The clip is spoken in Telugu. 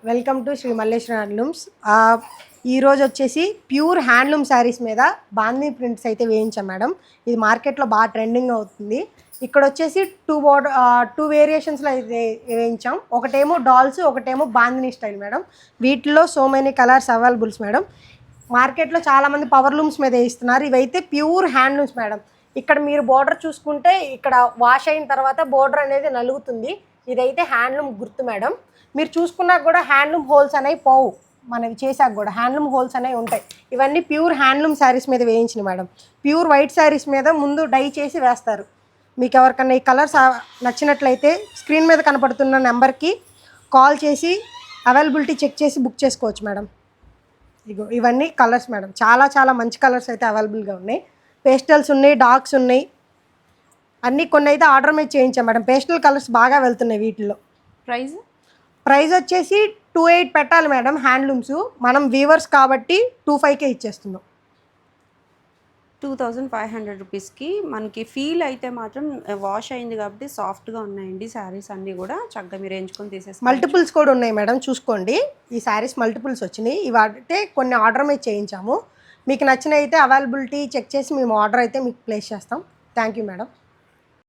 Welcome to Shri Malleshwara handlooms. ఈరోజు వచ్చేసి ప్యూర్ హ్యాండ్లూమ్ శారీస్ మీద బాందీ ప్రింట్స్ అయితే వేయించాం మేడం. ఇది మార్కెట్లో బాగా ట్రెండింగ్ అవుతుంది. ఇక్కడ వచ్చేసి టూ వేరియేషన్స్లో అయితే వేయించాం. ఒకటేమో డాల్స్, ఒకటేమో బాందిని స్టైల్ మేడం. వీటిలో so many colours availables madam. మార్కెట్లో చాలామంది పవర్ లూమ్స్ మీద వేయిస్తున్నారు. ఇవైతే ప్యూర్ హ్యాండ్లూమ్స్ మేడం. ఇక్కడ మీరు బోర్డర్ చూసుకుంటే ఇక్కడ వాష్ అయిన తర్వాత బోర్డర్ అనేది నలుగుతుంది. ఇదైతే హ్యాండ్లూమ్ గుర్తు మేడం. మీరు చూసుకున్నాక కూడా హ్యాండ్లూమ్ హోల్స్ అనేవి పోవు, మనవి చేసాక కూడా హ్యాండ్లూమ్ హోల్స్ అనేవి ఉంటాయి. ఇవన్నీ ప్యూర్ హ్యాండ్లూమ్ శారీస్ మీద వేయించిన మేడం. ప్యూర్ వైట్ శారీస్ మీద ముందు డై చేసి వేస్తారు. మీకు ఎవరికన్నా ఈ కలర్స్ నచ్చినట్లయితే స్క్రీన్ మీద కనపడుతున్న నెంబర్కి కాల్ చేసి అవైలబిలిటీ చెక్ చేసి బుక్ చేసుకోవచ్చు మేడం. ఇవన్నీ కలర్స్ మేడం. చాలా చాలా మంచి కలర్స్ అయితే అవైలబుల్గా ఉన్నాయి. పేస్టల్స్ ఉన్నాయి, డార్క్స్ ఉన్నాయి, అన్నీ కొన్ని అయితే ఆర్డర్ మీద చేయించాం మేడం. పేస్టల్ కలర్స్ బాగా వెళ్తున్నాయి వీటిల్లో. ప్రైస్ వచ్చేసి 2800 పెట్టాలి మేడం. హ్యాండ్లూమ్స్ మనం వీవర్స్ కాబట్టి 2500 ఇచ్చేస్తున్నాం. 2500 రూపీస్కి మనకి ఫీల్ అయితే మాత్రం వాష్ అయింది కాబట్టి సాఫ్ట్గా ఉన్నాయండి. శారీస్ అన్నీ కూడా చక్కగా మీరు ఎంచుకొని తీసేసి. మల్టిపుల్స్ కూడా ఉన్నాయి మేడం, చూసుకోండి. ఈ శారీస్ మల్టిపుల్స్ వచ్చినాయి. ఇవి అంటే కొన్ని ఆర్డర్ మీద చేయించాము. మీకు నచ్చినవి అయితే అవైలబిలిటీ చెక్ చేసి మేము ఆర్డర్ అయితే మీకు ప్లేస్ చేస్తాం. Thank you madam.